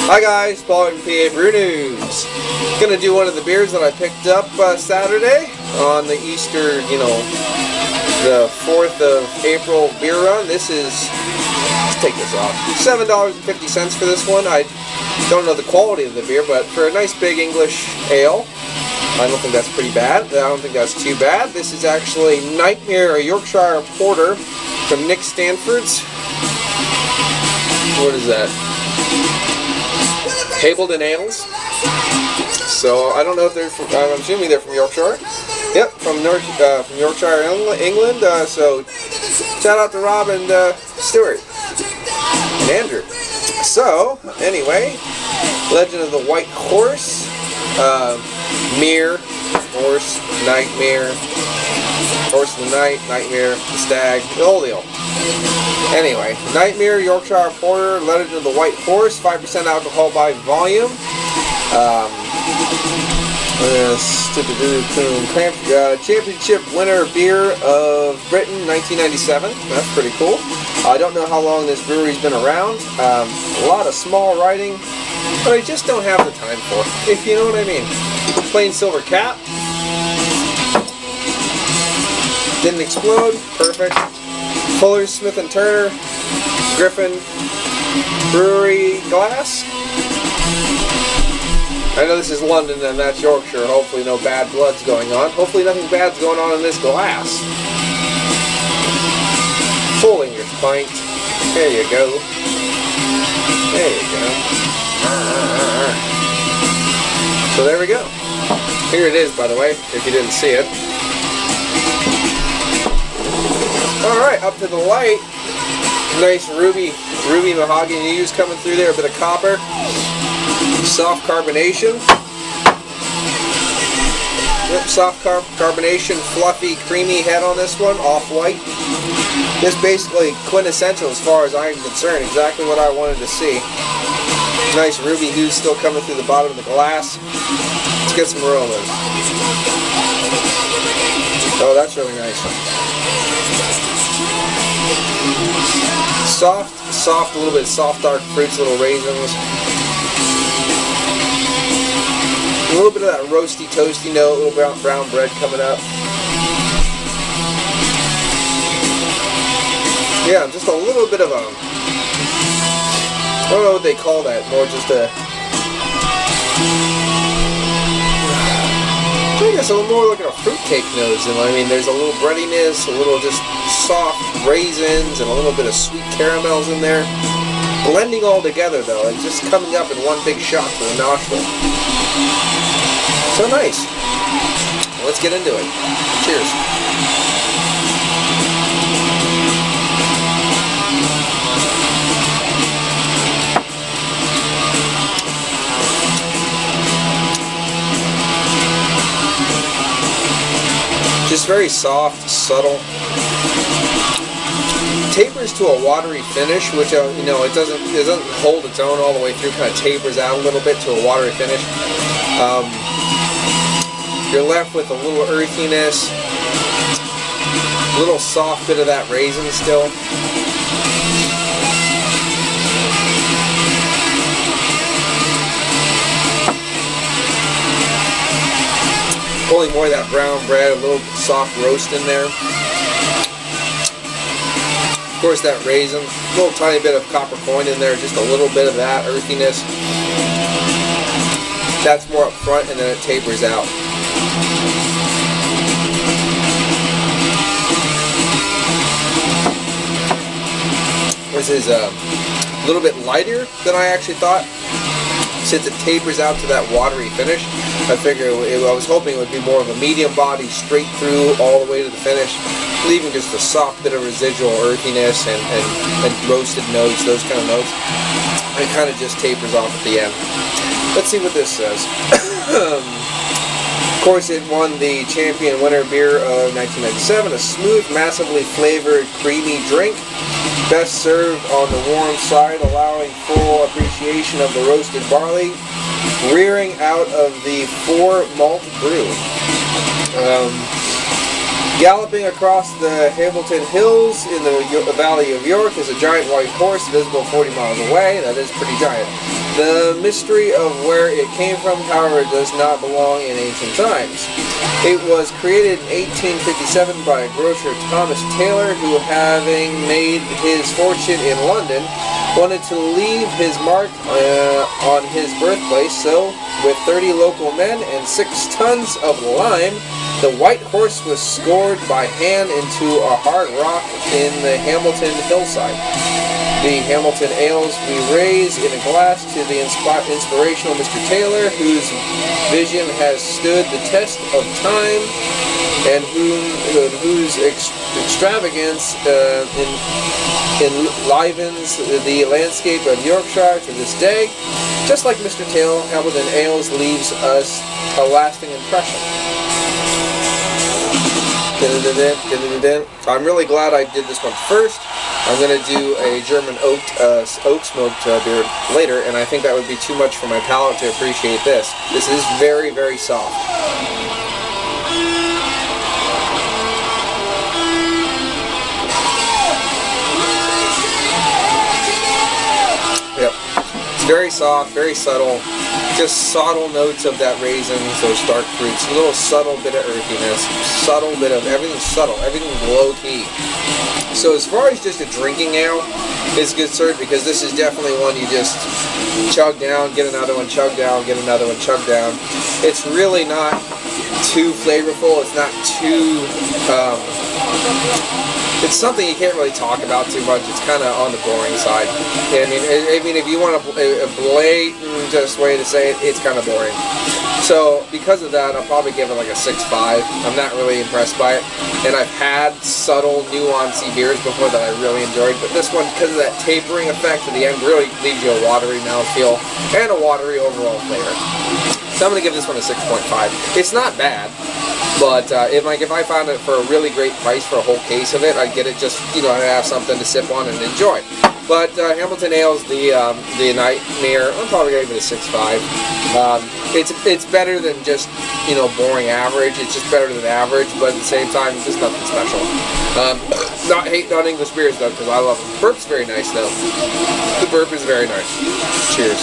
Hi guys, Paul from PABrewNews. Gonna do one of the beers that I picked up Saturday on the Easter, the 4th of April beer run. This is, let's take this off, $7.50 for this one. I don't know the quality of the beer, but for a nice big English ale, I don't think that's pretty bad. I don't think that's too bad. This is actually Nightmare, a Yorkshire Porter from Nick Stanford's. What is that? Hambleton Ales. So I don't know if they're from, I'm assuming they're from Yorkshire. Yep, from Yorkshire, England. So shout out to Rob and Stuart and Andrew. So anyway, Legend of the White Horse, Mirror, Horse, Nightmare, Horse of the Night, Nightmare, the Stag, the whole deal. Anyway, Nightmare, Yorkshire Porter, Legend of the White Horse, 5% alcohol by volume. Championship winner beer of Britain, 1997. That's pretty cool. I don't know how long this brewery's been around. A lot of small writing, but I just don't have the time for it, if you know what I mean. Plain silver cap. Didn't explode. Perfect. Fuller's Smith & Turner Griffin Brewery glass. I know this is London and that's Yorkshire. Hopefully no bad blood's going on. Hopefully nothing bad's going on in this glass. Full English pint. There you go. There you go. So there we go. Here it is, by the way, if you didn't see it. Alright, up to the light. Nice ruby mahogany hues coming through there, a bit of copper. Soft carbonation. Yep, soft carbonation, fluffy, creamy head on this one, off-white. This is basically quintessential as far as I'm concerned, exactly what I wanted to see. Nice ruby hues still coming through the bottom of the glass. Let's get some aromas. Oh, that's really nice. Soft, a little bit of soft dark fruits, little raisins. A little bit of that roasty, toasty note, a little brown bread coming up. Yeah, just a little bit of a, I don't know what they call that, more just a, I guess a little more like a fruitcake nose. I mean, there's a little breadiness, a little just soft raisins, and a little bit of sweet caramels in there. Blending all together though, and just coming up in one big shot to the nostril. So nice. Let's get into it. Cheers. Just very soft, subtle. Tapers to a watery finish, which it doesn't hold its own all the way through. Kind of tapers out a little bit to a watery finish. You're left with a little earthiness, a little soft bit of that raisin still. Pulling more of that brown bread, a little soft roast in there. Of course, that raisin, a little tiny bit of copper coin in there, just a little bit of that earthiness. That's more up front, and then it tapers out. This is a little bit lighter than I actually thought. Since it tapers out to that watery finish, I was hoping it would be more of a medium body, straight through all the way to the finish, leaving just a soft bit of residual earthiness and roasted notes, those kind of notes. It kind of just tapers off at the end. Let's see what this says. Of course, it won the champion winner beer of 1997, a smooth, massively flavored, creamy drink. Best served on the warm side, allowing full appreciation of the roasted barley, rearing out of the 4-malt brew. Galloping across the Hambleton Hills in the Valley of York is a giant white horse visible 40 miles away. That is pretty giant. The mystery of where it came from, however, does not belong in ancient times. It was created in 1857 by grocer Thomas Taylor, who, having made his fortune in London, wanted to leave his mark on his birthplace. So, with 30 local men and 6 tons of lime, the white horse was scored by hand into a hard rock in the Hambleton hillside. The Hambleton Ales we raise in a glass to the inspirational Mr. Taylor, whose vision has stood the test of time and whose extravagance enlivens the landscape of Yorkshire to this day. Just like Mr. Taylor, Hambleton Ales leaves us a lasting impression. I'm really glad I did this one first. I'm going to do a German oak smoked beer later, and I think that would be too much for my palate to appreciate this. This is very, very soft. Yep. It's very soft, very subtle. Just subtle notes of that raisins, those dark fruits, a little subtle bit of earthiness, subtle bit of everything's subtle, everything's low key. So as far as just a drinking ale is concerned, because this is definitely one you just chug down, get another one, chug down, get another one, chug down. It's really not too flavorful. It's not too. It's something you can't really talk about too much. It's kind of on the boring side. I mean, if you want a blatant just way to say it, it's kind of boring. So because of that, I'll probably give it like a 6.5. I'm not really impressed by it. And I've had subtle, nuancey beers before that I really enjoyed, but this one, because of that tapering effect at the end, really leaves you a watery mouthfeel and a watery overall flavor. So I'm going to give this one a 6.5. It's not bad. But if I found it for a really great price for a whole case of it, I'd get it just, I'd have something to sip on and enjoy. But Hambleton Ales, the Nightmare, I'm probably going to give it a 6.5. It's better than just, boring average. It's just better than average, but at the same time, it's just nothing special. Not hating on English beers, though, because I love them. Burp's very nice, though. The burp is very nice. Cheers.